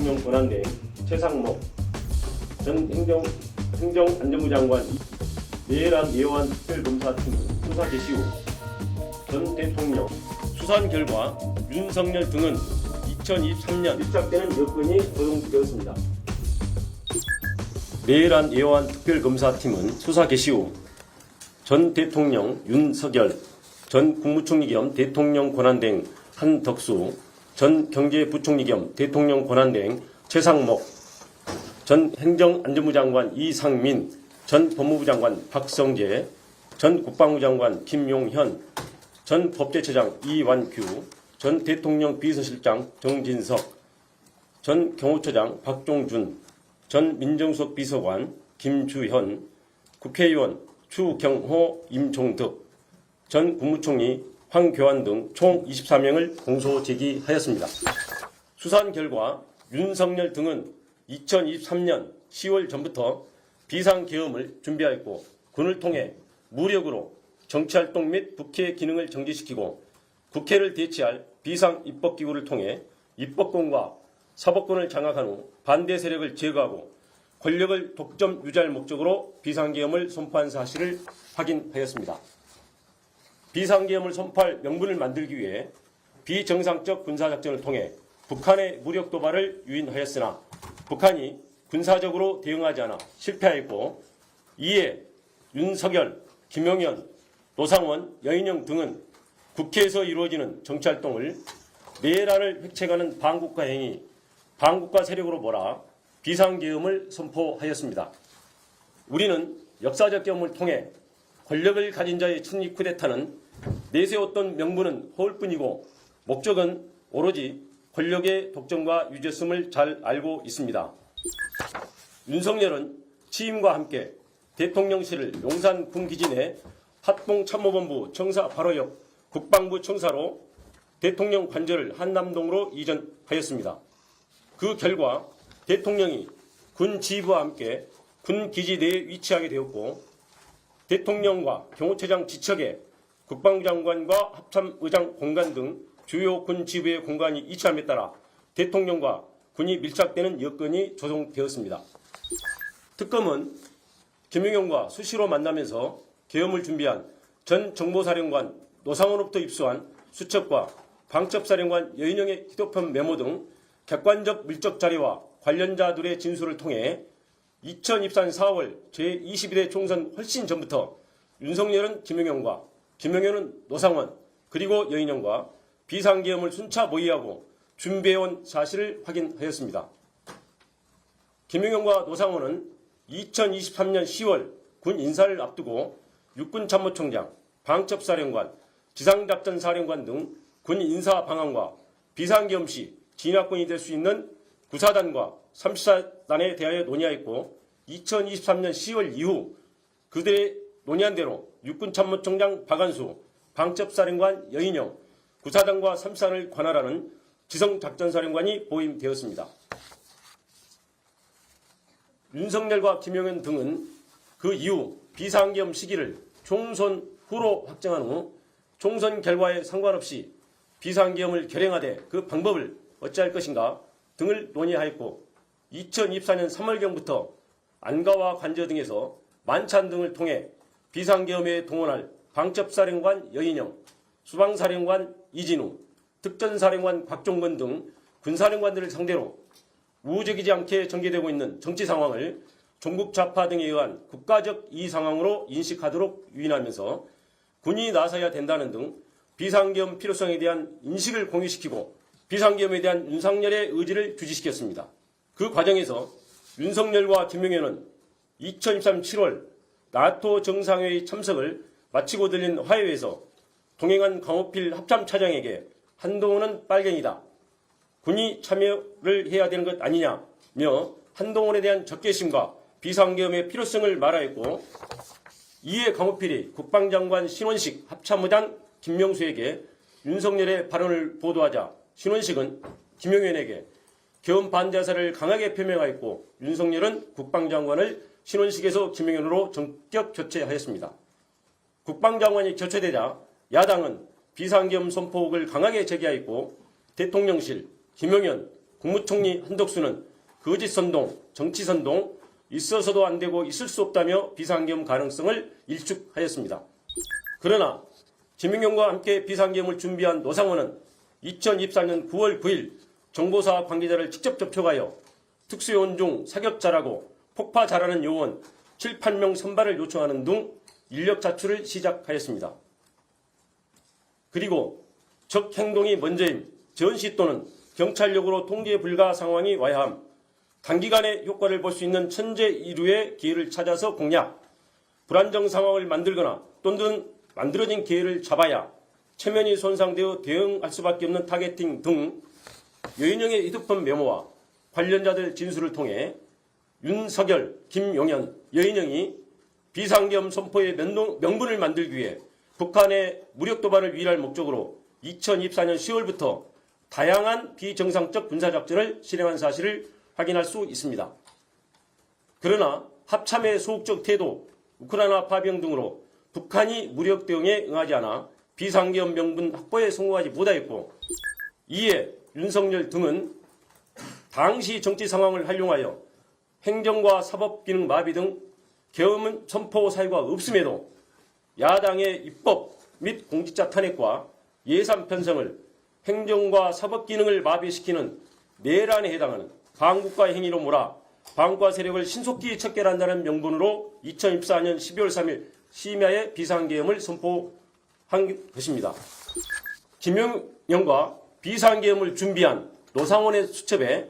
대통령 권한대행 최상목 전 행정안전부 장관 내란 예우한 특별검사팀 수사 개시 후 전 대통령 수사 결과 윤석열 등은 2023년 밀착되는 여건이 조성되었습니다. 내란 예우한 특별검사팀은 수사 개시 후 전 대통령 윤석열, 전 국무총리 겸 대통령 권한대행 한덕수, 전 경제부총리 겸 대통령 권한대행 최상목, 전 행정안전부 장관 이상민, 전 법무부 장관 박성재, 전 국방부 장관 김용현, 전 법제처장 이완규, 전 대통령 비서실장 정진석, 전 경호처장 박종준, 전 민정수석 비서관 김주현, 국회의원 추경호, 임종덕, 전 국무총리 황교안 등 총 24명을 공소 제기하였습니다. 수사 결과 윤석열 등은 2023년 10월 전부터 비상계엄을 준비하였고 군을 통해 무력으로 정치활동 및 국회 기능을 정지시키고 국회를 대체할 비상입법기구를 통해 입법권과 사법권을 장악한 후 반대 세력을 제거하고 권력을 독점 유지할 목적으로 비상계엄을 선포한 사실을 확인하였습니다. 비상계엄을 선포할 명분을 만들기 위해 비정상적 군사작전을 통해 북한의 무력 도발을 유인하였으나 북한이 군사적으로 대응하지 않아 실패하였고 이에 윤석열, 김용현, 노상원, 여인영 등은 국회에서 이루어지는 정치활동을 내란을 획책하는 반국가 행위, 반국가 세력으로 몰아 비상계엄을 선포하였습니다. 우리는 역사적 경험을 통해 권력을 가진 자의 충리 쿠데타는 내세웠던 명분은 허울뿐이고 목적은 오로지 권력의 독점과 유죄성을 잘 알고 있습니다. 윤석열은 취임과 함께 대통령실을 용산 군기지 내 합동참모본부 청사 바로 옆 국방부 청사로 대통령 관저를 한남동으로 이전하였습니다. 그 결과 대통령이 군 지휘부와 함께 군 기지 내에 위치하게 되었고 대통령과 경호처장 지척에 국방부 장관과 합참의장 공간 등 주요 군 지휘부의 공간이 위치함에 따라 대통령과 군이 밀착되는 여건이 조성되었습니다. 특검은 김용현과 수시로 만나면서 계엄을 준비한 전 정보사령관 노상원으로부터 입수한 수첩과 방첩사령관 여인영의 휴대폰 메모 등 객관적 물적 자료와 관련자들의 진술을 통해 2024년 4월 제22대 총선 훨씬 전부터 윤석열은 김용현과 김용현은 노상원 그리고 여인영과 비상계엄을 순차 모의하고 준비해온 사실을 확인하였습니다. 김용현과 노상원은 2023년 10월 군 인사를 앞두고 육군참모총장, 방첩사령관, 지상작전사령관 등 군 인사 방안과 비상계엄 시 진압권이 될 수 있는 구사단과 34단에 대하여 논의하였고 2023년 10월 이후 그들의 논의한 대로 육군참모총장 박안수, 방첩사령관 여인영, 구사단과 34단을 관할하는 지성작전사령관이 보임되었습니다. 윤석열과 김용현 등은 그 이후 비상계엄 시기를 총선 후로 확정한 후 총선 결과에 상관없이 비상계엄을 결행하되 그 방법을 어찌할 것인가 등을 논의하였고 2024년 3월경부터 안가와 관저 등에서 만찬 등을 통해 비상계엄에 동원할 방첩사령관 여인영, 수방사령관 이진우, 특전사령관 곽종건 등 군사령관들을 상대로 우호적이지 않게 전개되고 있는 정치 상황을 종북 좌파 등에 의한 국가적 이의 상황으로 인식하도록 유인하면서 군이 나서야 된다는 등 비상계엄 필요성에 대한 인식을 공유시키고 비상계엄에 대한 윤석열의 의지를 주지시켰습니다. 그 과정에서 윤석열과 김용현은 2023년 7월 나토 정상회의 참석을 마치고 들린 화해회에서 동행한 강호필 합참차장에게 한동훈은 빨갱이다. 군이 참여를 해야 되는 것 아니냐며 한동훈에 대한 적개심과 비상계엄의 필요성을 말하였고 이에 강호필이 국방장관 신원식 합참의장 김명수에게 윤석열의 발언을 보도하자 신원식은 김용현에게 계엄 반대사를 강하게 표명하였고 윤석열은 국방장관을 신원식에서 김용현으로 전격 교체하였습니다. 국방장관이 교체되자 야당은 비상계엄 선포를 강하게 제기하였고 대통령실, 김용현, 국무총리 한덕수는 거짓선동, 정치선동, 있어서도 안 되고 있을 수 없다며 비상계엄 가능성을 일축하였습니다. 그러나 김용현과 함께 비상계엄을 준비한 노상원은 2024년 9월 9일 정보사 관계자를 직접 접촉하여 특수요원 중 사격 잘하고 폭파 잘하는 요원 7, 8명 선발을 요청하는 등 인력 자출을 시작하였습니다. 그리고 적 행동이 먼저인 전시 또는 경찰력으로 통제 불가 상황이 와야 함, 단기간에 효과를 볼 수 있는 천재 이루의 기회를 찾아서 공략, 불안정 상황을 만들거나 또는 만들어진 기회를 잡아야 체면이 손상되어 대응할 수밖에 없는 타겟팅 등 여인영의 휴대폰 메모와 관련자들 진술을 통해 윤석열, 김용현, 여인영이 비상계엄 선포의 명분을 만들기 위해 북한의 무력 도발을 위할 목적으로 2024년 10월부터 다양한 비정상적 군사작전을 실행한 사실을 확인할 수 있습니다. 그러나 합참의 소극적 태도, 우크라이나 파병 등으로 북한이 무력 대응에 응하지 않아 비상계엄 명분 확보에 성공하지 못하였고, 이에 윤석열 등은 당시 정치 상황을 활용하여 행정과 사법 기능 마비 등 계엄 선포 사유가 없음에도 야당의 입법 및 공직자 탄핵과 예산 편성을 행정과 사법 기능을 마비시키는 내란에 해당하는 반국가 행위로 몰아 반국가 세력을 신속히 척결한다는 명분으로 2024년 12월 3일 심야에 비상계엄을 선포한 것입니다. 김용현과 비상계엄을 준비한 노상원의 수첩에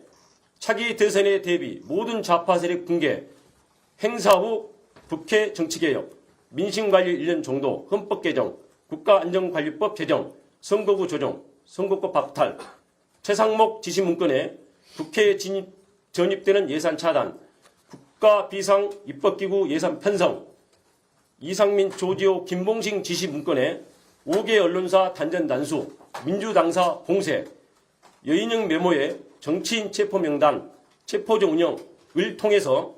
차기 대선에 대비 모든 좌파 세력 붕괴, 행사 후 국회 정치개혁, 민심관리 1년 정도, 헌법 개정, 국가안전관리법 제정, 선거구 조정, 선거법 박탈, 최상목 지시 문건에 국회에 전입되는 예산 차단, 국가비상 입법기구 예산 편성, 이상민, 조지호, 김봉식 지시 문건에 5개 언론사 단전 단수, 민주당사 봉쇄, 여인영 메모에 정치인 체포 명단, 체포조 운영을 통해서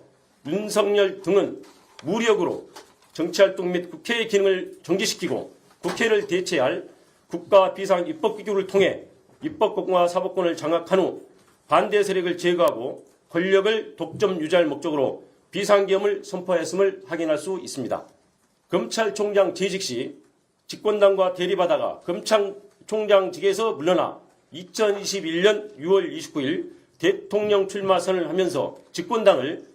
윤석열 등은 무력으로 정치활동 및 국회의 기능을 정지시키고 국회를 대체할 국가비상입법기구를 통해 입법권과 사법권을 장악한 후 반대 세력을 제거하고 권력을 독점 유지할 목적으로 비상계엄을 선포했음을 확인할 수 있습니다. 검찰총장 재직 시 집권당과 대립하다가 검찰총장직에서 물러나 2021년 6월 29일 대통령 출마 선언을 하면서 집권당을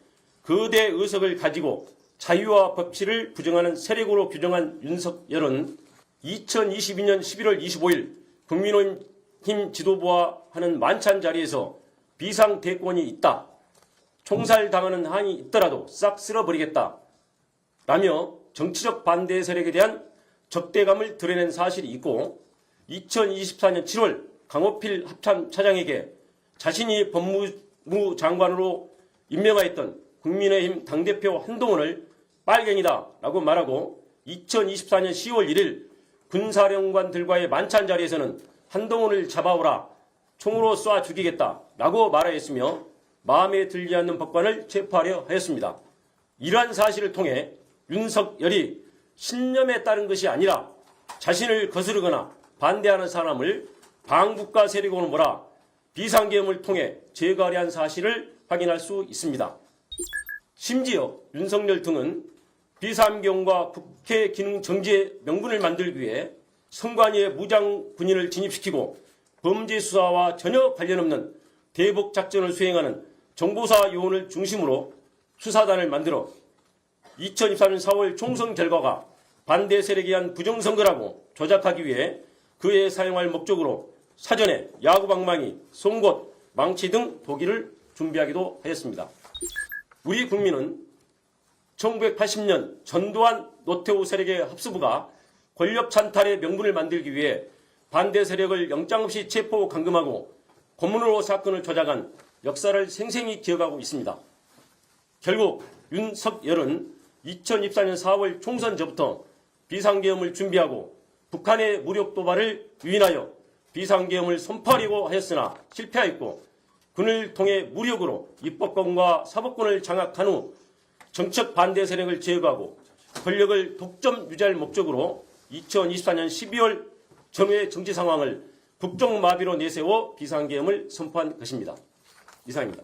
거대 의석을 가지고 자유와 법치를 부정하는 세력으로 규정한 윤석열은 2022년 11월 25일 국민의힘 지도부와 하는 만찬 자리에서 비상대권이 있다, 총살당하는 한이 있더라도 싹 쓸어버리겠다 라며 정치적 반대 세력에 대한 적대감을 드러낸 사실이 있고, 2024년 7월 강호필 합참 차장에게 자신이 법무부 장관으로 임명하였던 국민의힘 당대표 한동훈을 빨갱이다 라고 말하고, 2024년 10월 1일 군사령관들과의 만찬 자리에서는 한동훈을 잡아오라, 총으로 쏴 죽이겠다 라고 말하였으며 마음에 들지 않는 법관을 체포하려 하였습니다. 이러한 사실을 통해 윤석열이 신념에 따른 것이 아니라 자신을 거스르거나 반대하는 사람을 반국가 세력으로 몰아 비상계엄을 통해 제거하려 한 사실을 확인할 수 있습니다. 심지어 윤석열 등은 비상계엄과 국회 기능 정지의 명분을 만들기 위해 선관위에 무장 군인을 진입시키고 범죄 수사와 전혀 관련 없는 대북 작전을 수행하는 정보사 요원을 중심으로 수사단을 만들어 2024년 4월 총선 결과가 반대 세력에 의한 부정선거라고 조작하기 위해 그에 사용할 목적으로 사전에 야구방망이, 송곳, 망치 등 도기를 준비하기도 하였습니다. 우리 국민은 1980년 전두환 노태우 세력의 합수부가 권력 찬탈의 명분을 만들기 위해 반대 세력을 영장 없이 체포 감금하고 고문으로 사건을 조작한 역사를 생생히 기억하고 있습니다. 결국 윤석열은 2024년 4월 총선 전부터 비상계엄을 준비하고 북한의 무력 도발을 유인하여 비상계엄을 선포하려고 하였으나 실패하였고, 군을 통해 무력으로 입법권과 사법권을 장악한 후 정책 반대 세력을 제거하고 권력을 독점 유지할 목적으로 2024년 12월 전후의 정치 상황을 국정마비로 내세워 비상계엄을 선포한 것입니다. 이상입니다.